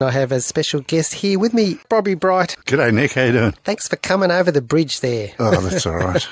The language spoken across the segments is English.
I have a special guest here with me, Bobby Bright. G'day, Nick. How you doing? Thanks for coming over the bridge there. Oh, that's all right.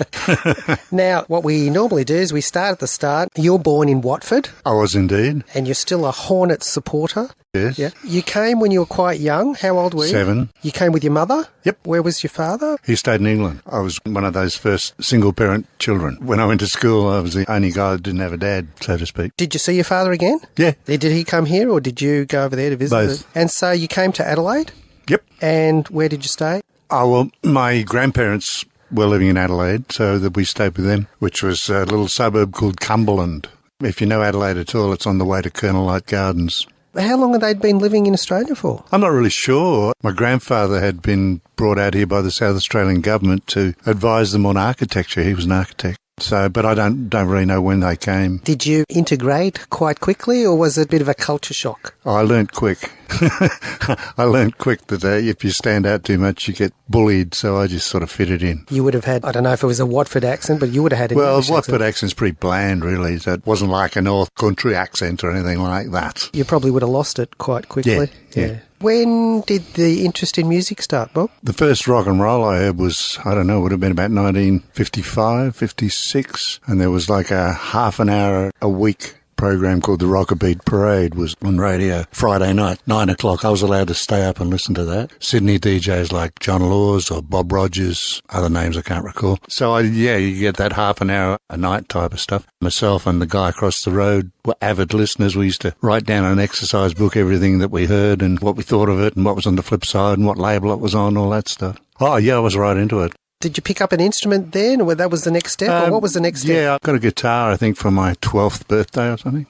Now, what we normally do is we start at the start. You're born in Watford. I was indeed. And you're still a Hornets supporter. Yes. Yeah. You came when you were quite young. How old were you? 7. You came with your mother? Yep. Where was your father? He stayed in England. I was one of those first single-parent children. When I went to school, I was the only guy that didn't have a dad, so to speak. Did you see your father again? Yeah. Did he come here or did you go over there to visit? Both. And so you came to Adelaide? Yep. And where did you stay? Oh, well, my grandparents were living in Adelaide, so that we stayed with them, which was a little suburb called Cumberland. If you know Adelaide at all, it's on the way to Colonel Light Gardens. How long had they been living in Australia for? I'm not really sure. My grandfather had been brought out here by the South Australian government to advise them on architecture. He was an architect. So, but I don't really know when they came. Did you integrate quite quickly or was it a bit of a culture shock? Oh, I learnt quick. I learnt quick that if you stand out too much, you get bullied, so I just sort of fitted in. You would have had, I don't know if it was a Watford accent, but you would have had an English Watford accent's pretty bland, really. So it wasn't like a North Country accent or anything like that. You probably would have lost it quite quickly. Yeah. When did the interest in music start, Bob? The first rock and roll I heard was, I don't know, would have been about 1955, 56, and there was like a half an hour a week program called the Rocker Beat Parade was on radio Friday night, 9 o'clock. I was allowed to stay up and listen to that. Sydney DJs like John Laws or Bob Rogers, other names I can't recall. So, you get that half an hour a night type of stuff. Myself and the guy across the road were avid listeners. We used to write down an exercise book, everything that we heard and what we thought of it and what was on the flip side and what label it was on, all that stuff. Oh, yeah, I was right into it. Did you pick up an instrument then, or that was the next step, or what was the next step? Yeah, I got a guitar, I think, for my 12th birthday or something.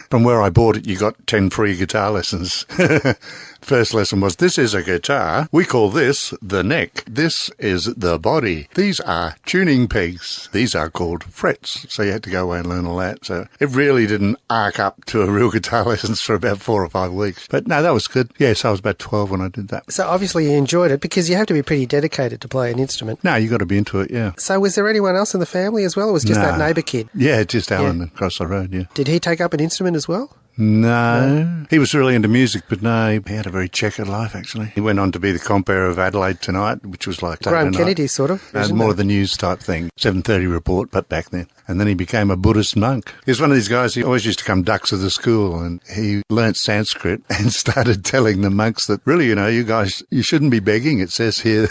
From where I bought it, you got 10 free guitar lessons. First lesson was, this is a guitar. We call this the neck. This is the body. These are tuning pegs. These are called frets. So you had to go away and learn all that. So it really didn't arc up to a real guitar lessons for about 4 or 5 weeks. But no, that was good. Yes, I was about 12 when I did that. So obviously you enjoyed it because you have to be pretty dedicated to play an instrument. No, you got to be into it, yeah. So was there anyone else in the family as well, or was it just that neighbour kid? Yeah, just Alan across the road, yeah. Did he take up an instrument as well? No. He was really into music, but no, he had a very checkered life, actually. He went on to be the compere of Adelaide Tonight, which was like Graham Kennedy, sort of. More of the news type thing. 7:30 report, but back then. And then he became a Buddhist monk. He was one of these guys, he always used to come ducks to the school, and he learnt Sanskrit and started telling the monks that, really, you guys, you shouldn't be begging. It says here,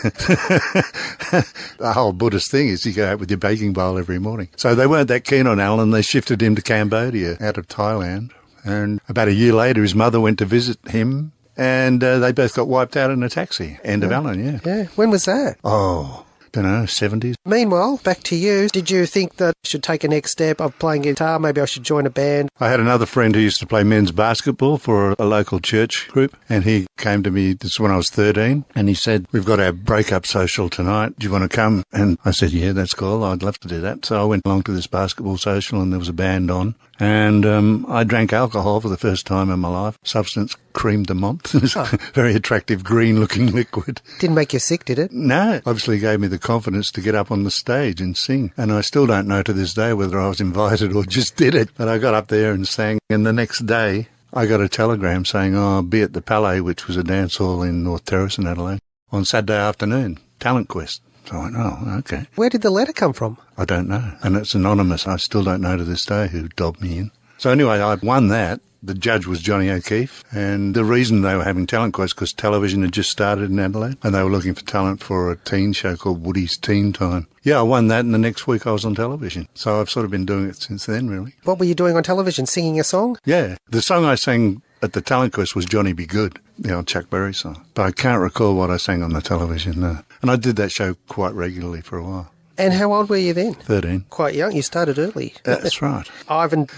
the whole Buddhist thing is you go out with your baking bowl every morning. So they weren't that keen on Alan. They shifted him to Cambodia out of Thailand. And about a year later, his mother went to visit him, and they both got wiped out in a taxi. End of Alan, yeah. Yeah. When was that? Oh, don't know, 70s. Meanwhile, back to you. Did you think that I should take a next step of playing guitar? Maybe I should join a band? I had another friend who used to play men's basketball for a local church group, and he came to me, this is when I was 13, and he said, we've got our break-up social tonight. Do you want to come? And I said, yeah, that's cool. I'd love to do that. So I went along to this basketball social, and there was a band on. And I drank alcohol for the first time in my life. Substance cream de menthe. It was a very attractive green-looking liquid. Didn't make you sick, did it? No. Obviously gave me the confidence to get up on the stage and sing. And I still don't know to this day whether I was invited or just did it. But I got up there and sang. And the next day, I got a telegram saying, be at the Palais, which was a dance hall in North Terrace in Adelaide, on Saturday afternoon. Talent Quest. So I went, okay. Where did the letter come from? I don't know. And it's anonymous. I still don't know to this day who dobbed me in. So anyway, I won that. The judge was Johnny O'Keefe. And the reason they were having Talent Quest because television had just started in Adelaide. And they were looking for talent for a teen show called Woody's Teen Time. Yeah, I won that, and the next week I was on television. So I've sort of been doing it since then, really. What were you doing on television? Singing a song? Yeah. The song I sang at the Talent Quest was Johnny Be Good, the old Chuck Berry song. But I can't recall what I sang on the television, no. And I did that show quite regularly for a while. And how old were you then? 13. Quite young. You started early. That's right. Ivan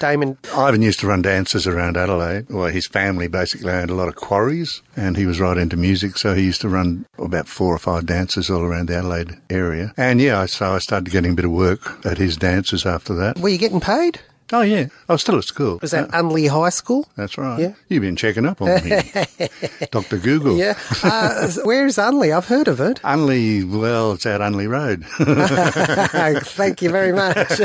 used to run dances around Adelaide. Well, his family basically owned a lot of quarries, and he was right into music, so he used to run about 4 or 5 dances all around the Adelaide area. And so I started getting a bit of work at his dances after that. Were you getting paid? Oh, yeah. I was still at school. Was that Unley High School? That's right. Yeah. You've been checking up on me. Dr. Google. Yeah. Where's Unley? I've heard of it. Unley, well, it's out Unley Road. Thank you very much.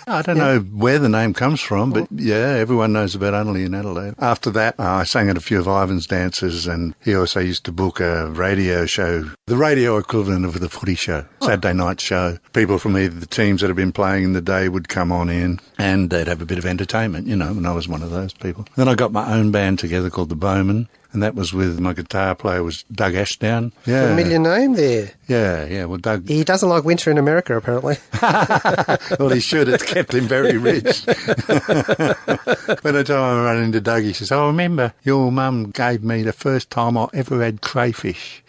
I don't know where the name comes from, but yeah, everyone knows about Unley in Adelaide. After that, I sang at a few of Ivan's dances, and he also used to book a radio show, the radio equivalent of the footy show, Saturday night show. People from either the teams that have been playing in the day would come on in, and they'd have a bit of entertainment, and I was one of those people. Then I got my own band together called the Bowmen, and that was with my guitar player was Doug Ashdown. Yeah. Familiar name there. Yeah. Well, Doug... He doesn't like winter in America, apparently. Well, he should. It's kept him very rich. By the time I run into Doug, he says, I remember your mum gave me the first time I ever had crayfish.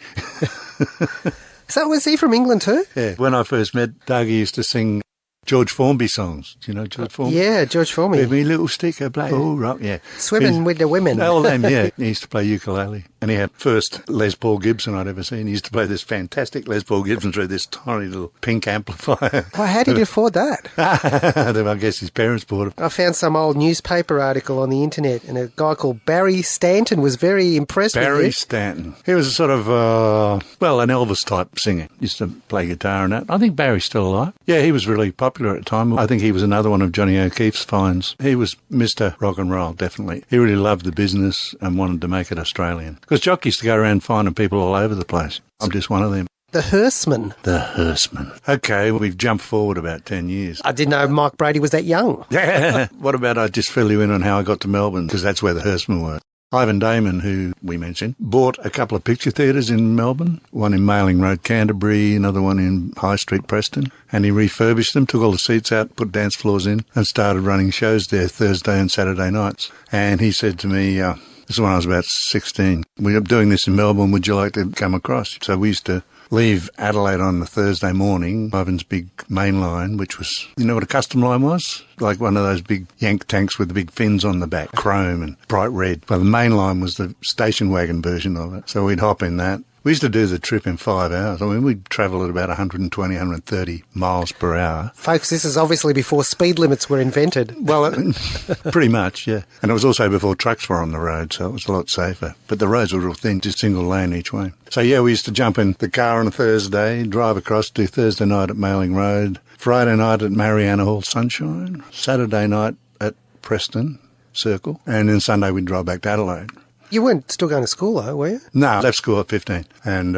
So was he from England too? Yeah. When I first met Doug, he used to sing George Formby songs. Do you know George Formby? Yeah, George Formby. With me little stick of black. Oh, right, yeah. Swimming with the women. Oh, them, yeah. He used to play ukulele. And he had first Les Paul Gibson I'd ever seen. He used to play this fantastic Les Paul Gibson through this tiny little pink amplifier. Well, how did he afford that? I guess his parents bought it. I found some old newspaper article on the internet, and a guy called Barry Stanton was very impressed with it. Barry Stanton. He was a sort of, an Elvis-type singer. Used to play guitar and that. I think Barry's still alive. Yeah, he was really popular at the time. I think he was another one of Johnny O'Keefe's finds. He was Mr. Rock and Roll, definitely. He really loved the business and wanted to make it Australian. Because Jock used to go around finding people all over the place. I'm just one of them. The Hearseman. The Hearseman. Okay, we've jumped forward about 10 years. I didn't know Mike Brady was that young. Yeah. What about I just fill you in on how I got to Melbourne, because that's where the Hearseman were. Ivan Damon, who we mentioned, bought a couple of picture theatres in Melbourne, one in Mailing Road, Canterbury, another one in High Street, Preston, and he refurbished them, took all the seats out, put dance floors in, and started running shows there Thursday and Saturday nights. And he said to me, this is when I was about 16, we're doing this in Melbourne, would you like to come across? So we used to leave Adelaide on the Thursday morning, Ivan's big main line, which was, you know what a custom line was? Like one of those big yank tanks with the big fins on the back, chrome and bright red. Well, the main line was the station wagon version of it. So we'd hop in that. We used to do the trip in 5 hours. I mean, we'd travel at about 120, 130 miles per hour. Folks, this is obviously before speed limits were invented. Well, pretty much, yeah. And it was also before trucks were on the road, so it was a lot safer. But the roads were real thin, just single lane each way. So, yeah, we used to jump in the car on a Thursday, drive across, do Thursday night at Mailing Road, Friday night at Mariana Hall Sunshine, Saturday night at Preston Circle, and then Sunday we'd drive back to Adelaide. You weren't still going to school, though, were you? No, I left school at 15. And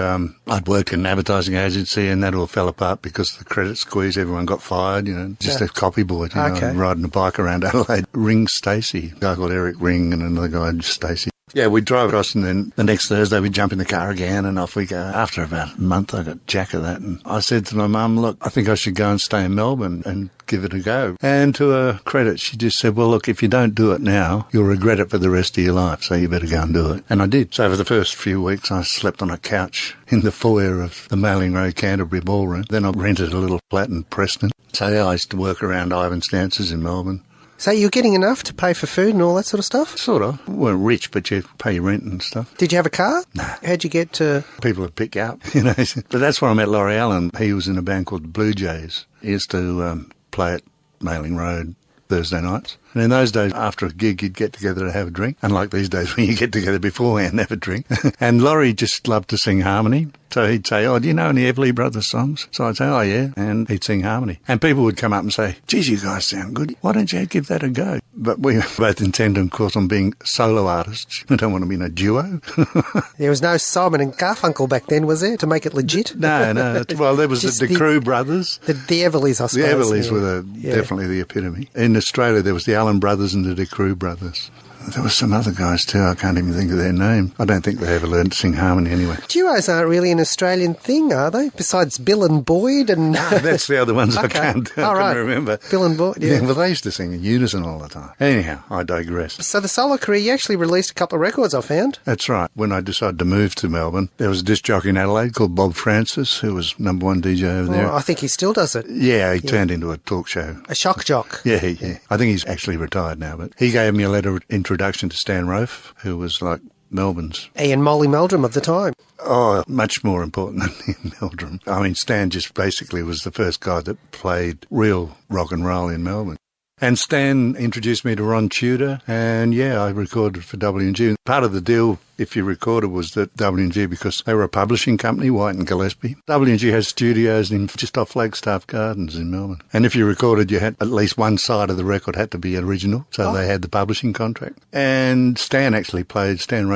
I'd worked in an advertising agency, and that all fell apart because of the credit squeeze. Everyone got fired, just a copy boy, riding a bike around Adelaide. Ring Stacey, a guy called Eric Ring, and another guy, Stacey. Yeah, we'd drive across, and then the next Thursday we'd jump in the car again, and off we go. After about a month, I got jack of that, and I said to my mum, look, I think I should go and stay in Melbourne and give it a go. And to her credit, she just said, well, look, if you don't do it now, you'll regret it for the rest of your life, so you better go and do it. And I did. So for the first few weeks, I slept on a couch in the foyer of the Mailing Road Canterbury Ballroom. Then I rented a little flat in Preston. So yeah, I used to work around Ivan's dances in Melbourne. So you're getting enough to pay for food and all that sort of stuff? Sort of. We weren't rich, but you pay your rent and stuff. Did you have a car? No. How'd you get to... People would pick you up, But that's where I met Laurie Allen. He was in a band called the Blue Jays. He used to play at Mailing Road Thursday nights. And in those days, after a gig, you'd get together to have a drink. Unlike these days when you get together beforehand and have a drink. And Laurie just loved to sing harmony. So he'd say, oh, do you know any Everly Brothers songs? So I'd say, oh, yeah. And he'd sing harmony. And people would come up and say, geez, you guys sound good. Why don't you give that a go? But we both intend, of course, on being solo artists. We don't want to be in a duo. There was no Simon and Garfunkel back then, was there, to make it legit? No. Well, there was the Crew Brothers. The Everlys, I suppose. The Everlys were definitely the epitome. In Australia, there was the Allen Brothers and the Crew Brothers. There were some other guys too, I can't even think of their name. I don't think they ever learned to sing harmony anyway. Duos aren't really an Australian thing, are they? Besides Bill and Boyd and... No, that's the other ones I can't remember. Bill and Boyd, yeah. Well, they used to sing in unison all the time. Anyhow, I digress. So the solo career, you actually released a couple of records, I found. That's right. When I decided to move to Melbourne, there was a disc jockey in Adelaide called Bob Francis, who was #1 DJ over there. I think he still does it. Yeah, he turned into a talk show. A shock jock. Yeah. I think he's actually retired now, but he gave me a letter of introduction to Stan Rofe, who was like Melbourne's. Ian Molly Meldrum of the time. Oh, much more important than in Melbourne. I mean, Stan just basically was the first guy that played real rock and roll in Melbourne. And Stan introduced me to Ron Tudor, and yeah, I recorded for W&G. Part of the deal, if you recorded, was that W&G, because they were a publishing company, White and Gillespie. W&G has studios just off Flagstaff Gardens in Melbourne. And if you recorded, you had at least one side of the record had to be original, so they had the publishing contract. And Stan Rowe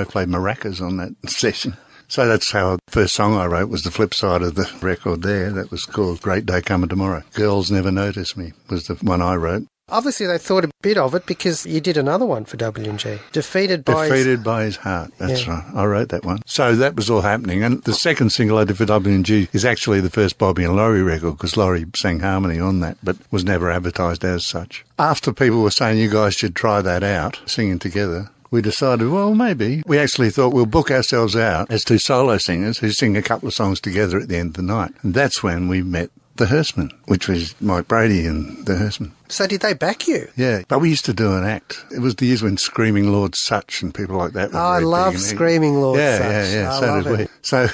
played maracas on that session. So that's how the first song I wrote was the flip side of the record there. That was called Great Day Coming Tomorrow. Girls Never Notice Me was the one I wrote. Obviously, they thought a bit of it because you did another one for W&G. Defeated by His Heart. That's right. I wrote that one. So that was all happening. And the second single I did for W&G is actually the first Bobby and Laurie record, because Laurie sang harmony on that, but was never advertised as such. After people were saying you guys should try that out, singing together, we decided, well, maybe. We actually thought we'll book ourselves out as two solo singers who sing a couple of songs together at the end of the night. And that's when we met the Hurstman, which was Mike Brady and the Hurstman. So did they back you? Yeah, but we used to do an act. It was the years when Screaming Lord Sutch and people like that were I love Screaming Lord Sutch. Yeah, so did we. So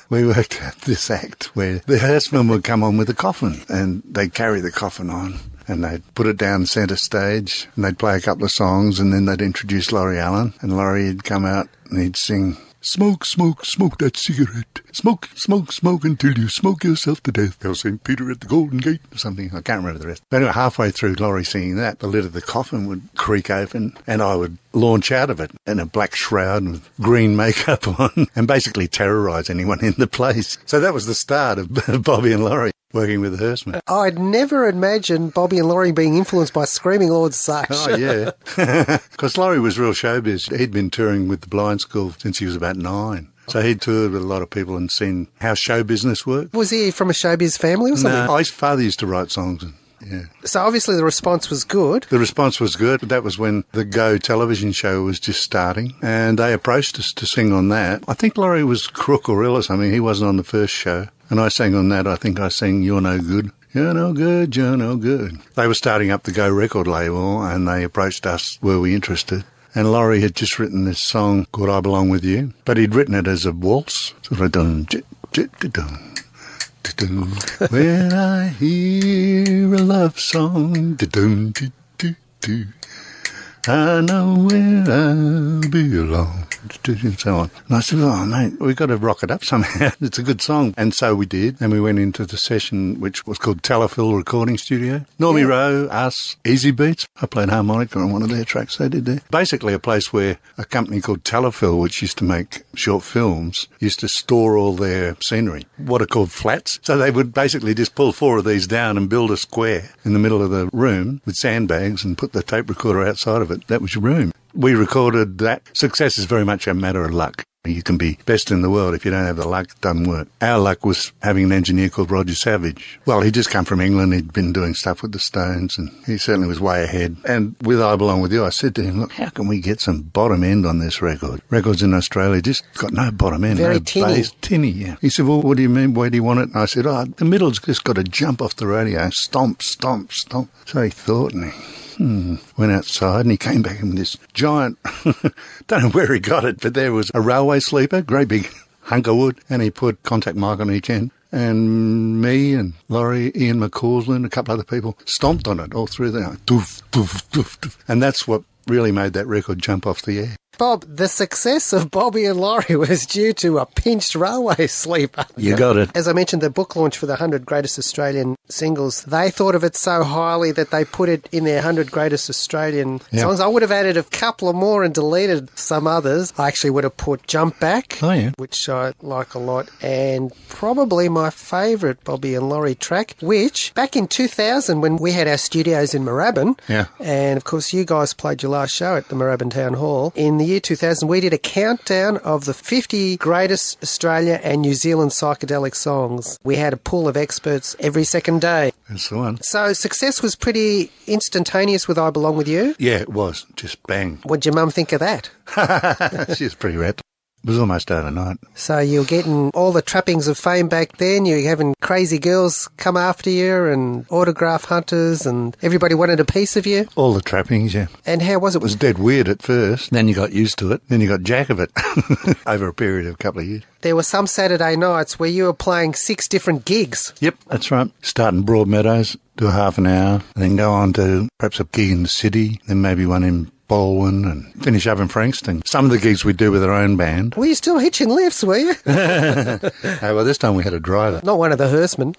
we worked out this act where the Hurstman would come on with a coffin, and they'd carry the coffin on, and they'd put it down centre stage, and they'd play a couple of songs, and then they'd introduce Laurie Allen, and Laurie would come out and he'd sing, "Smoke, smoke, smoke that cigarette. Smoke, smoke, smoke until you smoke yourself to death. Hail St. Peter at the Golden Gate," or something. I can't remember the rest. But anyway, halfway through Laurie singing that, the lid of the coffin would creak open, and I would launch out of it in a black shroud with green makeup on and basically terrorise anyone in the place. So that was the start of Bobby and Laurie working with the Hurstman. I'd never imagined Bobby and Laurie being influenced by Screaming Lord Sutch. Oh, yeah. Because Laurie was real showbiz. He'd been touring with the Blind School since he was about 9. So he'd toured with a lot of people and seen how show business worked. Was he from a showbiz family or something? No, his father used to write songs. Yeah. So obviously the response was good. The response was good. That was when the Go television show was just starting, and they approached us to sing on that. I think Laurie was crook or ill or something. He wasn't on the first show. And I sang on that. I think I sang You're No Good. You're no good, you're no good. They were starting up the Go record label, and they approached us, were we interested? And Laurie had just written this song called I Belong With You, but he'd written it as a waltz. Sort of dun, dun. When I hear a love song, I know where I belong, and so on. And I said, oh, mate, we've got to rock it up somehow. It's a good song. And so we did. And we went into the session, which was called Telefill Recording Studio. Normie Rowe, us, Easy Beats. I played harmonica on one of their tracks they did there. Basically a place where a company called Telefill, which used to make short films, used to store all their scenery, what are called flats. So they would basically just pull 4 of these down and build a square in the middle of the room with sandbags and put the tape recorder outside of it. That was your room. We recorded that. Success is very much a matter of luck. You can be best in the world. If you don't have the luck, it doesn't work. Our luck was having an engineer called Roger Savage. Well, he'd just come from England. He'd been doing stuff with the Stones, and he certainly was way ahead. And with I Belong With You, I said to him, look, how can we get some bottom end on this record? Records in Australia just got no bottom end. Very no tinny. Bass. Tinny, yeah. He said, well, what do you mean? Where do you want it? And I said, the middle's just got to jump off the radio. Stomp, stomp, stomp. So he thought, and he went outside, and he came back with this giant, don't know where he got it, but there was a railway sleeper, great big hunk of wood, and he put contact mic on each end. And me and Laurie, Ian McCausland, a couple other people stomped on it all through there. Doof, doof, doof, doof. And that's what really made that record jump off the air. Bob, the success of Bobby and Laurie was due to a pinched railway sleeper. You got it. As I mentioned, the book launch for the 100 Greatest Australian Singles, they thought of it so highly that they put it in their 100 Greatest Australian Songs. I would have added a couple of more and deleted some others. I actually would have put Jump Back, which I like a lot, and probably my favourite Bobby and Laurie track, which back in 2000 when we had our studios in Moorabbin, and of course you guys played your last show at the Moorabbin Town Hall, in the year 2000 we did a countdown of the 50 greatest Australia and New Zealand psychedelic songs. We had a pool of experts every second day. That's the one. So success was pretty instantaneous with I Belong With You? Yeah, it was. Just bang. What'd your mum think of that? She was pretty rapt. It was almost overnight. So you're getting all the trappings of fame back then. You're having crazy girls come after you and autograph hunters and everybody wanted a piece of you. All the trappings, yeah. And how was it? It was dead weird at first. Then you got used to it. Then you got jack of it over a period of a couple of years. There were some Saturday nights where you were playing 6 different gigs. Yep, that's right. Start in Broadmeadows, do a half an hour, then go on to perhaps a gig in the city, then maybe one in Baldwin and finish up in Frankston. Some of the gigs we do with our own band. Were you still hitching lifts, were you? Well, this time we had a driver. Not one of the Hearstmen.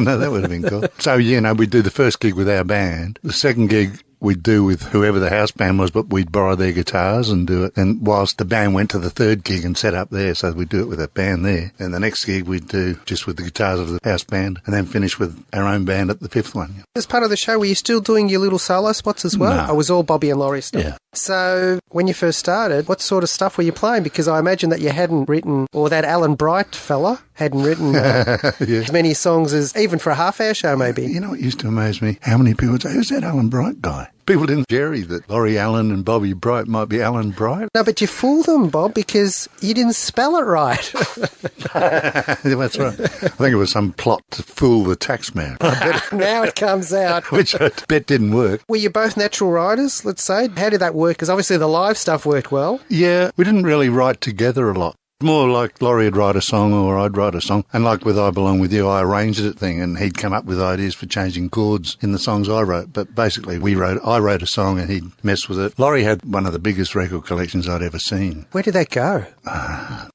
No, that would have been cool. So, we'd do the first gig with our band. The second gig we'd do with whoever the house band was, but we'd borrow their guitars and do it. And whilst the band went to the third gig and set up there, so we'd do it with a band there. And the next gig we'd do just with the guitars of the house band and then finish with our own band at the fifth one. As part of the show, were you still doing your little solo spots as well? No. It was all Bobby and Laurie stuff? Yeah. So when you first started, what sort of stuff were you playing? Because I imagine that you hadn't written, or that Alan Bright fella hadn't written as many songs as, even for a half-hour show maybe. You know what used to amaze me? How many people would say, who's that Alan Bright guy? People didn't Jerry that Laurie Allen and Bobby Bright might be Alan Bright. No, but you fooled them, Bob, because you didn't spell it right. That's right. I think it was some plot to fool the taxman. Now it comes out. Which I bet didn't work. Were you both natural writers, let's say? How did that work? Because obviously the live stuff worked well. Yeah, we didn't really write together a lot. More like Laurie would write a song or I'd write a song. And like with I Belong With You, I arranged it thing and he'd come up with ideas for changing chords in the songs I wrote. But basically I wrote a song and he'd mess with it. Laurie had one of the biggest record collections I'd ever seen. Where did that go?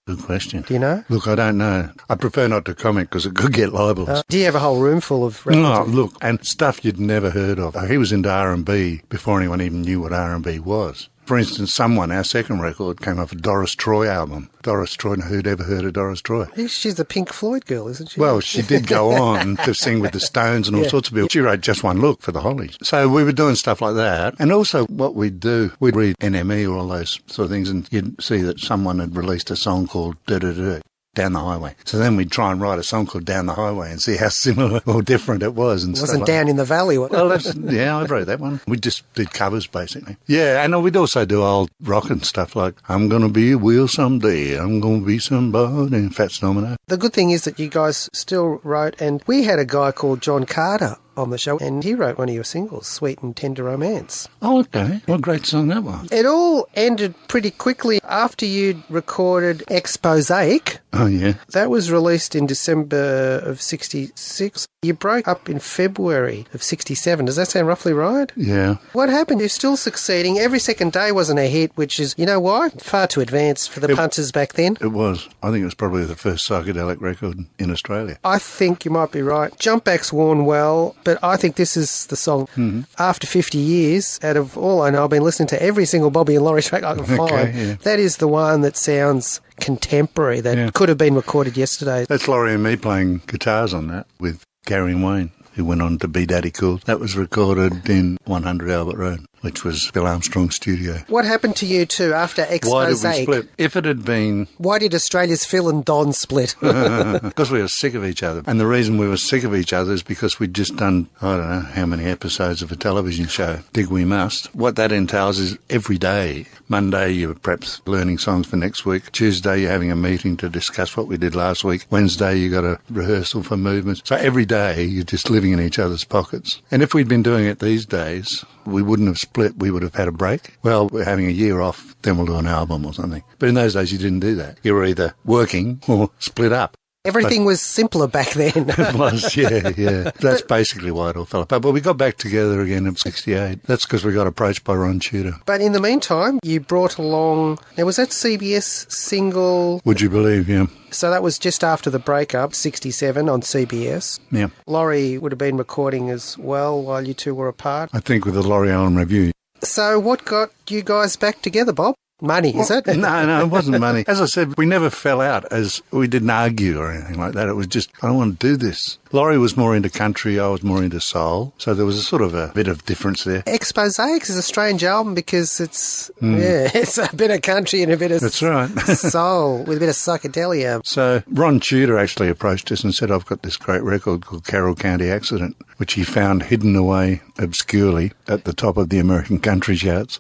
Good question. Do you know? Look, I don't know. I prefer not to comment because it could get libelous. Do you have a whole room full of records? No, look, and stuff you'd never heard of. He was into R&B before anyone even knew what R&B was. For instance, our second record, came off a Doris Troy album. Doris Troy, who'd ever heard of Doris Troy? She's a Pink Floyd girl, isn't she? Well, she did go on to sing with the Stones and all sorts of people. She wrote Just One Look for the Hollies. So we were doing stuff like that. And also what we'd do, we'd read NME or all those sort of things and you'd see that someone had released a song called Down the Highway. So then we'd try and write a song called Down the Highway and see how similar or different it was. And it wasn't Down in the Valley. Well, I wrote that one. We just did covers, basically. Yeah, and we'd also do old rock and stuff like, I'm going to be a wheel someday, I'm going to be somebody, and Fats Domino. The good thing is that you guys still wrote, and we had a guy called John Carter on the show, and he wrote one of your singles, Sweet and Tender Romance. Oh, okay. What a great song that was. It all ended pretty quickly after you'd recorded Exposaic. Oh, yeah. That was released in December of 66. You broke up in February of 67. Does that sound roughly right? Yeah. What happened? You're still succeeding. Every Second Day wasn't a hit, which is, you know why? Far too advanced for the punters back then. It was. I think it was probably the first psychedelic record in Australia. I think you might be right. Jumpback's worn well, but I think this is the song. Mm-hmm. After 50 years, out of all I know, I've been listening to every single Bobby and Laurie track I can find. Okay, yeah. That is the one that sounds contemporary, that could have been recorded yesterday. That's Laurie and me playing guitars on that with Gary and Wayne, who went on to be Daddy Cool. That was recorded in 100 Albert Road, which was Bill Armstrong's studio. What happened to you two after Exposaic? Why did we split? If it had been... Why did Australia's Phil and Don split? Because we were sick of each other. And the reason we were sick of each other is because we'd just done, I don't know how many episodes of a television show, Dig We Must. What that entails is every day, Monday you're perhaps learning songs for next week. Tuesday you're having a meeting to discuss what we did last week. Wednesday you got a rehearsal for movements. So every day you're just living in each other's pockets. And if we'd been doing it these days, we wouldn't have split, we would have had a break. Well, we're having a year off, then we'll do an album or something. But in those days, you didn't do that. You were either working or split up. Everything was simpler back then. It was, yeah. That's basically why it all fell apart. But we got back together again in 68. That's because we got approached by Ron Tudor. But in the meantime, you brought along... Now, was that CBS single... Would you believe, yeah. So that was just after the breakup, 67 on CBS. Yeah. Laurie would have been recording as well while you two were apart. I think with the Laurie Allen Review. So what got you guys back together, Bob? Money, is it? No, it wasn't money. As I said, we never fell out as we didn't argue or anything like that. It was just, I don't want to do this. Laurie was more into country, I was more into soul. So there was a sort of a bit of difference there. Exposaic is a strange album because it's, it's a bit of country and a bit of That's right. soul with a bit of psychedelia. So Ron Tudor actually approached us and said, I've got this great record called Carroll County Accident. which he found hidden away obscurely at the top of the American country charts.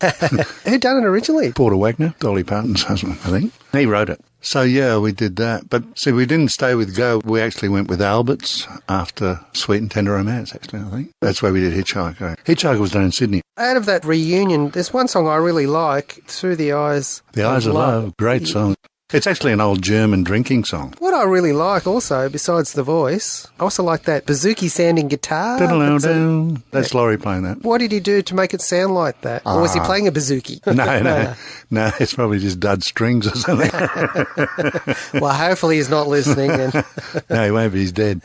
Who done it originally? Porter Wagner, Dolly Parton's husband, I think. He wrote it. So, yeah, we did that. But, see, we didn't stay with Go. We actually went with Albert's after Sweet and Tender Romance, actually, I think. That's where we did Hitch Hiker. Hitch Hiker was done in Sydney. Out of that reunion, there's one song I really like, Through the Eyes The Eyes of Love. Great song. It's actually an old German drinking song. What I really like also, besides the voice, I also like that bouzouki-sounding guitar. That's Laurie playing that. What did he do to make it sound like that? Or was he playing a bouzouki? No, it's probably just dud strings or something. Well, hopefully he's not listening. And no, he won't be. He's dead.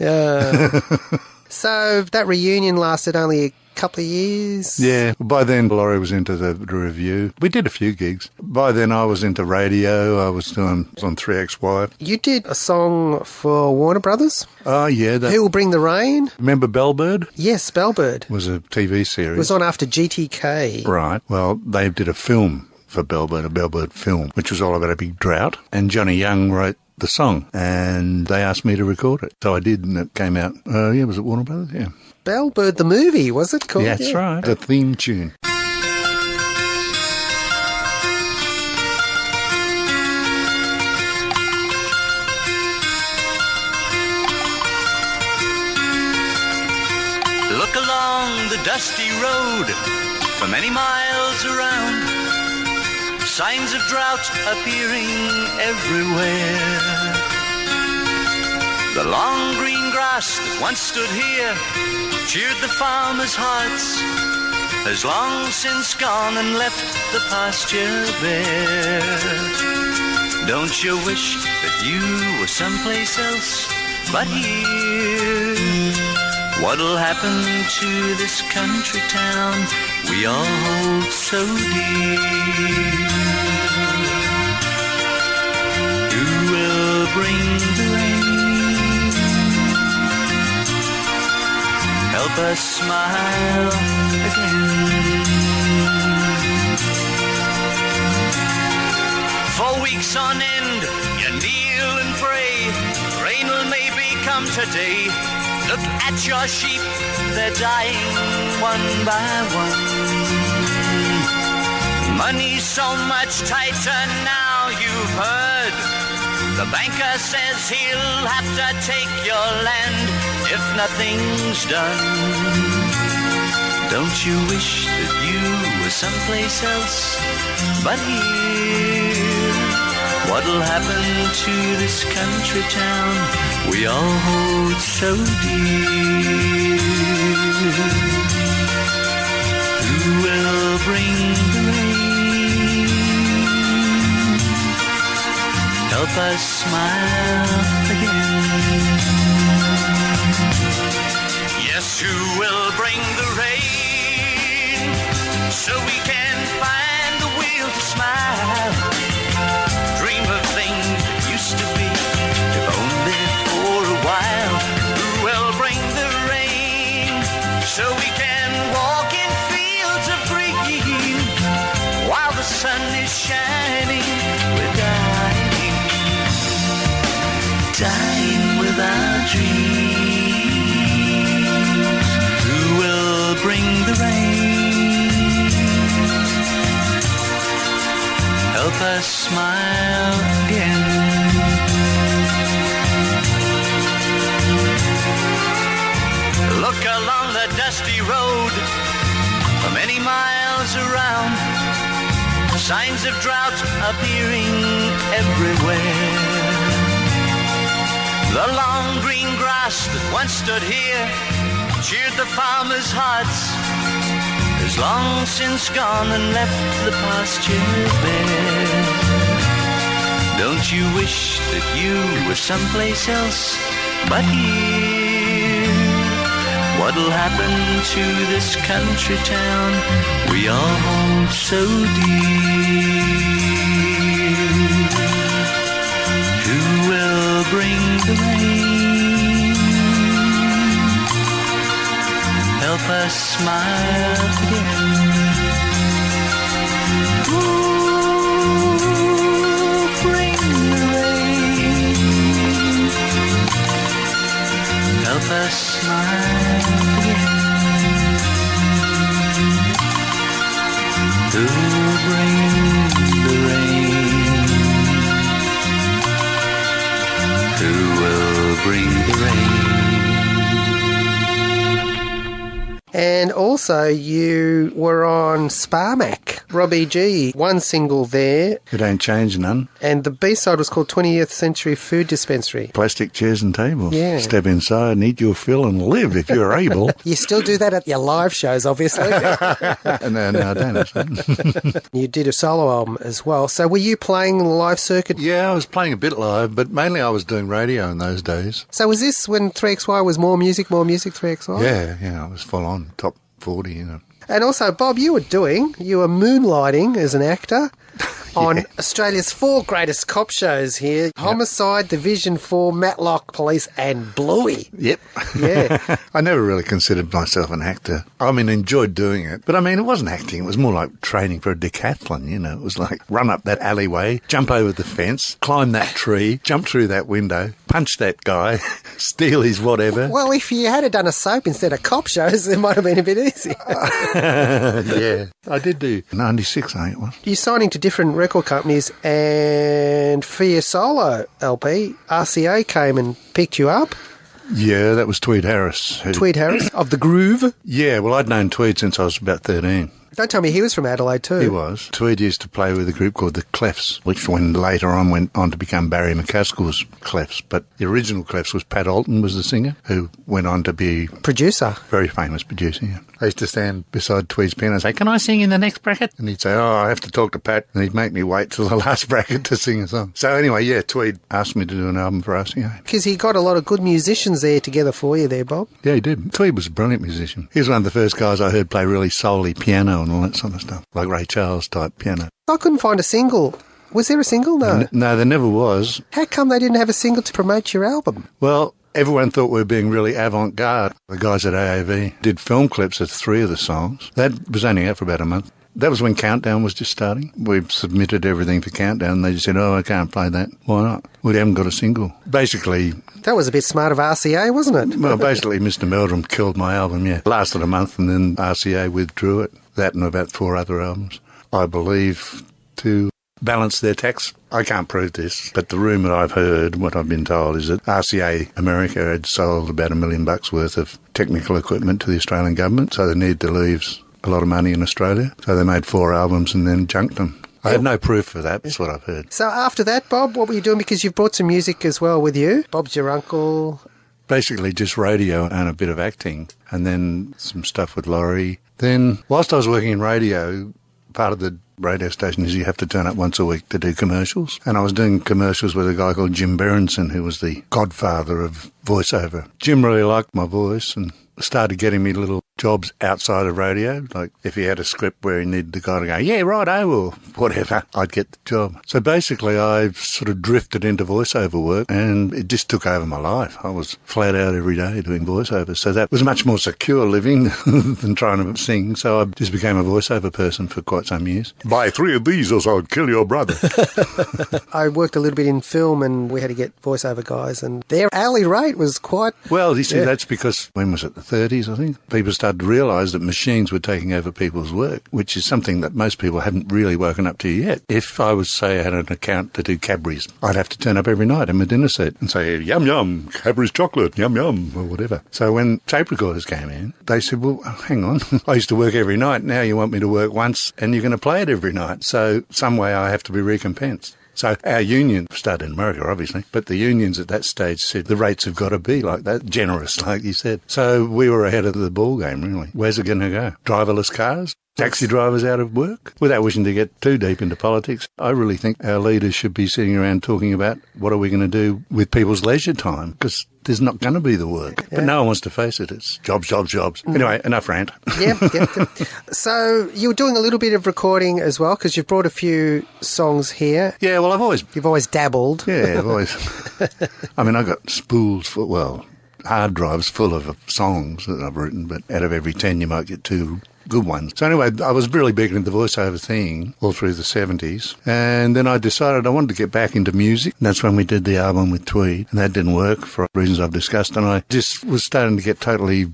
So that reunion lasted only a couple of years? Yeah. By then, Laurie was into the review. We did a few gigs. By then, I was into radio. I was on 3XY. You did a song for Warner Brothers? Oh, yeah. Who Will Bring the Rain? Remember Bellbird? Yes, Bellbird. It was a TV series. It was on after GTK. Right. Well, they did a film for Bellbird, a Bellbird film, which was all about a big drought. And Johnny Young wrote the song, and they asked me to record it. So I did, and it came out, was it Warner Brothers? Yeah. Bellbird the movie, was it called? Yeah, that's right. The theme tune. Look along the dusty road for many miles around. Signs of drought appearing everywhere. The long green grass that once stood here cheered the farmers' hearts, has long since gone and left the pasture bare. Don't you wish that you were someplace else but here? What'll happen to this country town we all hold so dear? Who will bring the rain? Help us smile again. For weeks on end, you kneel and pray, rain will maybe come today. Look at your sheep, they're dying one by one. Money's so much tighter now, you've heard. The banker says he'll have to take your land if nothing's done. Don't you wish that you were someplace else but here? What'll happen to this country town we all hold so dear? Who will bring the rain? Help us smile again. Yes, who will bring the rain so we can find the will to smile? Dream of things that used to be, if only for a while. Who will bring the rain so we can walk in fields of green while the sun is shining? We're dying with our dreams. Who will bring the rain? Help us smile again. Look along the dusty road for many miles around. Signs of drought appearing everywhere. The long green grass that once stood here cheered the farmers' hearts, has long since gone and left the pasture bare. Don't you wish that you were someplace else but here? What'll happen to this country town we all hold so dear? Who will bring the rain? Help us smile again. Ooh, bring the rain. Help us smile again. the rain. And also you were on Sparmac, Robbie G, one single there. It ain't changed none. And the B-side was called 20th Century Food Dispensary. Plastic chairs and tables. Yeah. Step inside and eat your fill and live if you're able. You still do that at your live shows, obviously. No, I don't. Actually. You did a solo album as well. So were you playing the live circuit? Yeah, I was playing a bit live, but mainly I was doing radio in those days. So was this when 3XY was more music, 3XY? Yeah, I was full on, top 40, you know. And also, Bob, you were moonlighting as an actor on Australia's 4 greatest cop shows here. Yep. Homicide, Division 4, Matlock Police and Bluey. Yep. Yeah. I never really considered myself an actor. I mean, enjoyed doing it. But I mean, it wasn't acting. It was more like training for a decathlon, you know. It was like run up that alleyway, jump over the fence, climb that tree, jump through that window, punch that guy, steal his whatever. Well, if you had done a soap instead of cop shows, it might have been a bit easier. Yeah. I did do 96, I think it was. You signing to different record companies, and for your solo LP, RCA came and picked you up. Yeah, that was Tweed Harris. Tweed Harris of The Groove. Yeah, well, I'd known Tweed since I was about 13. Don't tell me he was from Adelaide too. He was. Tweed used to play with a group called the Clefs, which later on went on to become Barry McCaskill's Clefs. But the original Clefs was Pat Alton was the singer, who went on to be... Producer. Very famous producer, yeah. I used to stand beside Tweed's piano and say, "Can I sing in the next bracket?" And he'd say, "Oh, I have to talk to Pat." And he'd make me wait till the last bracket to sing a song. So anyway, yeah, Tweed asked me to do an album for RCA. Because he got a lot of good musicians there together for you there, Bob. Yeah, he did. Tweed was a brilliant musician. He was one of the first guys I heard play really soul-y piano and all that sort of stuff, like Ray Charles type piano. I couldn't find a single. Was there a single? No. No, there never was. How come they didn't have a single to promote your album? Well, everyone thought we were being really avant-garde. The guys at AAV did film clips of 3 of the songs. That was only out for about a month. That was when Countdown was just starting. We submitted everything for Countdown. They just said, "Oh, I can't play that." Why not? We haven't got a single. Basically... That was a bit smart of RCA, wasn't it? Well, basically, Mr. Meldrum killed my album, yeah. Lasted a month and then RCA withdrew it. That and about 4 other albums. I believe to balance their tax. I can't prove this, but the rumour I've heard, what I've been told, is that RCA America had sold about $1 million worth of technical equipment to the Australian government, so they needed to leave a lot of money in Australia. So they made 4 albums and then junked them. I have no proof for that. That's what I've heard. So after that, Bob, what were you doing? Because you've brought some music as well with you. Bob's your uncle. Basically just radio and a bit of acting, and then some stuff with Laurie. Then, whilst I was working in radio, part of the radio station is you have to turn up once a week to do commercials. And I was doing commercials with a guy called Jim Berenson, who was the godfather of voiceover. Jim really liked my voice and started getting me little jobs outside of radio. Like if he had a script where he needed the guy to go, "Yeah, righto," or whatever, I'd get the job. So basically I sort of drifted into voiceover work and it just took over my life. I was flat out every day doing voiceover. So that was much more secure living than trying to sing. So I just became a voiceover person for quite some years. "Buy 3 of these or I'd kill your brother." I worked a little bit in film and we had to get voiceover guys, and their hourly rate was quite... Well, you see, that's because, when was it, the 30s, I think? People started to realise that machines were taking over people's work, which is something that most people hadn't really woken up to yet. If I was, say, I had an account to do Cadbury's, I'd have to turn up every night in my dinner set and say, "Yum, yum, Cadbury's chocolate, yum, yum," or whatever. So when tape recorders came in, they said, "Well, hang on, I used to work every night, now you want me to work once and you're going to play it every night. So some way I have to be recompensed." So our union started in America, obviously, but the unions at that stage said the rates have got to be like that, generous, like you said. So we were ahead of the ball game, really. Where's it going to go? Driverless cars? Taxi drivers out of work? Without wishing to get too deep into politics, I really think our leaders should be sitting around talking about what are we going to do with people's leisure time, because there's not going to be the work. Yeah. But no one wants to face it. It's jobs, jobs, jobs. Anyway, enough rant. Yep. So you were doing a little bit of recording as well, because you've brought a few songs here. Yeah, well, You've always dabbled. Yeah, I've always... I mean, I've got spools for, well, hard drives full of songs that I've written, but out of every 10 you might get 2 good ones. So anyway, I was really big into the voiceover thing all through the 70s. And then I decided I wanted to get back into music. And that's when we did the album with Tweed. And that didn't work for reasons I've discussed. And I just was starting to get totally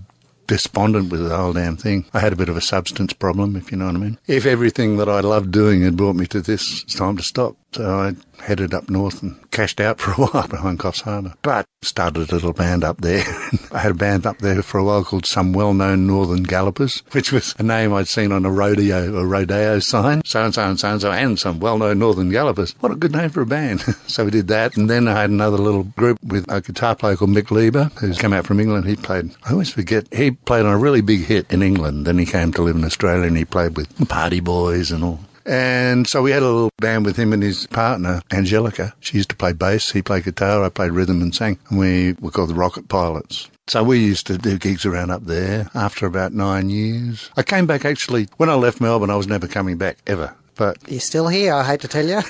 despondent with the whole damn thing. I had a bit of a substance problem, if you know what I mean. If everything that I loved doing had brought me to this, it's time to stop. So I headed up north and cashed out for a while behind Coffs Harbour. But started a little band up there. I had a band up there for a while called Some Well-Known Northern Gallopers, which was a name I'd seen on a rodeo sign. So-and-so and so-and-so and Some Well-Known Northern Gallopers. What a good name for a band. So we did that. And then I had another little group with a guitar player called Mick Lieber, who's come out from England. He played, I always forget, he played on a really big hit in England. Then he came to live in Australia and he played with the Party Boys and all. And so we had a little band with him and his partner, Angelica. She used to play bass, he played guitar, I played rhythm and sang. And we were called the Rocket Pilots. So we used to do gigs around up there after about 9 years. I came back actually, when I left Melbourne, I was never coming back, ever. But you're still here, I hate to tell you.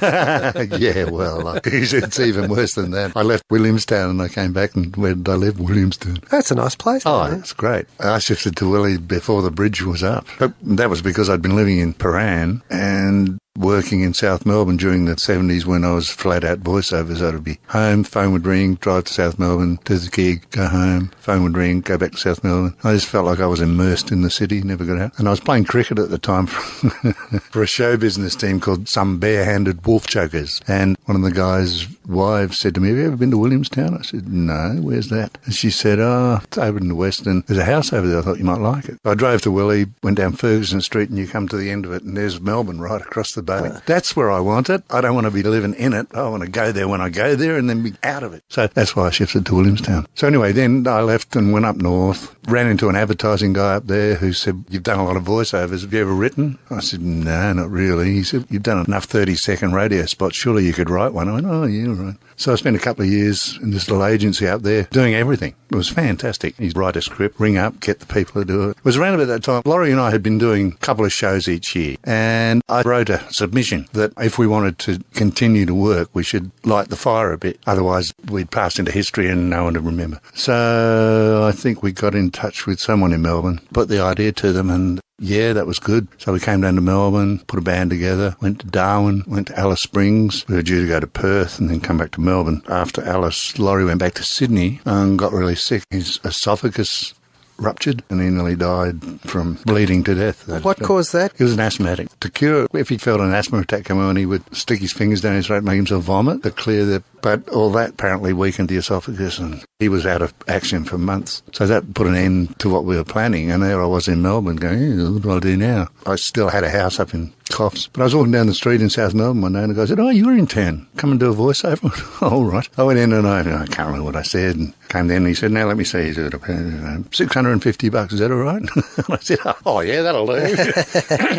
Yeah, well, it's even worse than that. I left Williamstown and I came back, and where did I live? Williamstown. That's a nice place. Oh, it's great. I shifted to Willie before the bridge was up. But that was because I'd been living in Paran and working in South Melbourne during the 70s when I was flat out voiceover. So I'd be home, phone would ring, drive to South Melbourne, do the gig, go home, phone would ring, go back to South Melbourne. I just felt like I was immersed in the city, never got out. And I was playing cricket at the time for a show business team called Some Bare-Handed Wolf Chokers. And one of the guys' wives said to me, have you ever been to Williamstown? I said, no, where's that? And she said, oh, it's over in the west and there's a house over there. I thought you might like it. I drove to Willie, went down Ferguson Street and you come to the end of it and there's Melbourne right across the bay. That's where I want it. I don't want to be living in it. I want to go there when I go there and then be out of it. So that's why I shifted to Williamstown. So anyway, then I left and went up north, ran into an advertising guy up there who said, you've done a lot of voiceovers. Have you ever written? I said, no, not really. He said, you've done enough 30-second radio spots. Surely you could write one. I went, oh, yeah, right. So I spent a couple of years in this little agency up there doing everything. It was fantastic. He'd write a script, ring up, get the people to do it. It was around about that time. Laurie and I had been doing a couple of shows each year. And I wrote a submission that if we wanted to continue to work, we should light the fire a bit. Otherwise, we'd pass into history and no one would remember. So I think we got in touch with someone in Melbourne, put the idea to them, and yeah, that was good. So we came down to Melbourne, put a band together, went to Darwin, went to Alice Springs. We were due to go to Perth and then come back to Melbourne. After Alice, Laurie went back to Sydney and got really sick. His esophagus ruptured and he nearly died from bleeding to death. What caused that? He was an asthmatic. To cure, if he felt an asthma attack come on, he would stick his fingers down his throat, make himself vomit to clear the... But all that apparently weakened the esophagus and he was out of action for months. So that put an end to what we were planning. And there I was in Melbourne going, what do I do now? I still had a house up in Coffs. But I was walking down the street in South Melbourne one day and the guy said, oh, you were in town. Come and do a voiceover. Oh, all right. I went in and I can't remember what I said. And came then and he said, now let me see. He said, $650. Is that all right? And I said, oh, yeah, that'll do.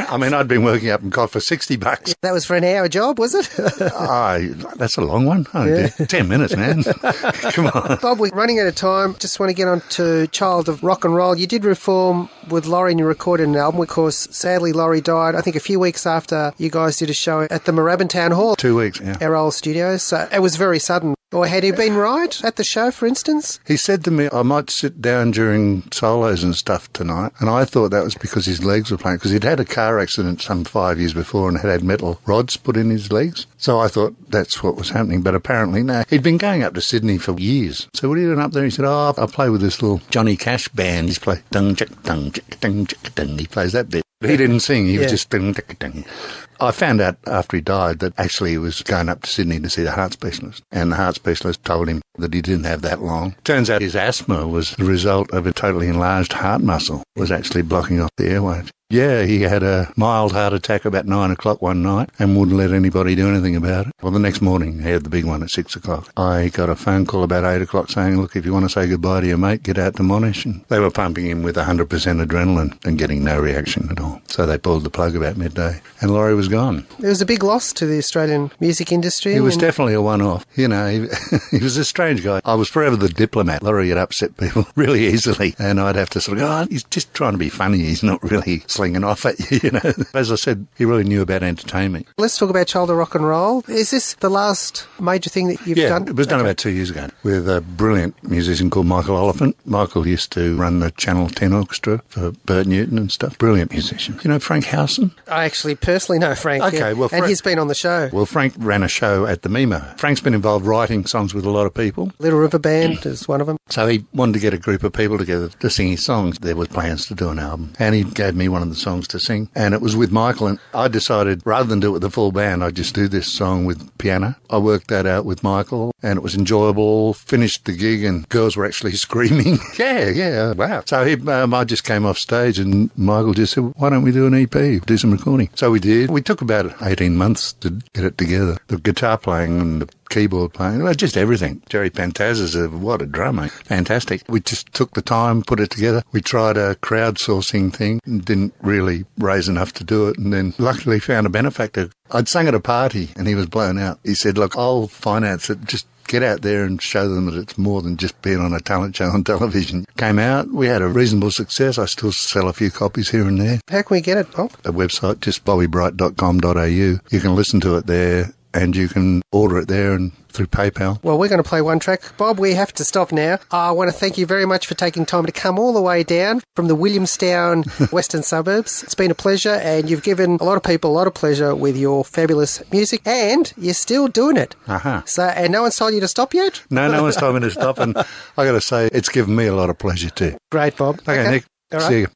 I mean, I'd been working up in Coffs for $60. That was for an hour job, was it? That's a long one. Oh, yeah. 10 minutes, man. Come on. Bob, we're running out of time. Just want to get on to Child of Rock and Roll. You did reform with Laurie and you recorded an album. Of course, sadly, Laurie died, I think, a few weeks after you guys did a show at the Moorabbin Town Hall. 2 weeks, yeah. Our old studios. So it was very sudden. Or had he been right at the show, for instance? He said to me, I might sit down during solos and stuff tonight. And I thought that was because his legs were playing, because he'd had a car accident some 5 years before and had metal rods put in his legs. So I thought that's what was happening. But apparently, no. He'd been going up to Sydney for years. So what are you doing up there? He said, I play with this little Johnny Cash band. He's playing dung, chick, dung, chick, dung, chick, dung. He plays that bit. He didn't sing. He was just dung, chick, dung. I found out after he died that actually he was going up to Sydney to see the heart specialist. And the heart specialist told him that he didn't have that long. Turns out his asthma was the result of a totally enlarged heart muscle. It was actually blocking off the airwaves. Yeah, he had a mild heart attack about 9 o'clock one night and wouldn't let anybody do anything about it. Well, the next morning, he had the big one at 6 o'clock. I got a phone call about 8 o'clock saying, look, if you want to say goodbye to your mate, get out to Monash. And they were pumping him with 100% adrenaline and getting no reaction at all. So they pulled the plug about midday and Laurie was gone. It was a big loss to the Australian music industry. He was definitely a one-off. You know, he was a strange guy. I was forever the diplomat. Laurie had upset people really easily and I'd have to sort of go, he's just trying to be funny. He's not really slinging off at you. You know, as I said, he really knew about entertainment. Let's talk about Child of Rock and Roll. Is this the last major thing that you've done? Yeah, it was done about 2 years ago with a brilliant musician called Michael Oliphant. Michael used to run the Channel 10 Orchestra for Bert Newton and stuff. Brilliant musician. You know Frank Howson? I actually personally know Frank. Okay, well, and he's been on the show. Well, Frank ran a show at the Mimo. Frank's been involved writing songs with a lot of people. Little River Band is one of them. So he wanted to get a group of people together to sing his songs. There was plans to do an album. And he gave me one of the songs to sing. And it was with Michael, and I decided rather than do it with the full band, I'd just do this song with piano. I worked that out with Michael, and it was enjoyable. Finished the gig, and girls were actually screaming. yeah, wow. So I just came off stage, and Michael just said, why don't we do an EP, do some recording? So we did. We took about 18 months to get it together. The guitar playing and the keyboard playing, well, just everything. Jerry Pantaz's what a drummer. Fantastic. We just took the time, put it together. We tried a crowdsourcing thing and didn't really raise enough to do it, and then luckily found a benefactor. I'd sung at a party and he was blown out. He said, look, I'll finance it. Just get out there and show them that it's more than just being on a talent show on television. Came out, we had a reasonable success. I still sell a few copies here and there. How can we get it, Bob? A website, just bobbybright.com.au. You can listen to it there, and you can order it there and through PayPal. Well, we're going to play one track. Bob, we have to stop now. I want to thank you very much for taking time to come all the way down from the Williamstown western suburbs. It's been a pleasure, and you've given a lot of people a lot of pleasure with your fabulous music, and you're still doing it. Uh-huh. So, and no one's told you to stop yet? No one's told me to stop, and I got to say, it's given me a lot of pleasure too. Great, Bob. Okay, Nick. All right. See you.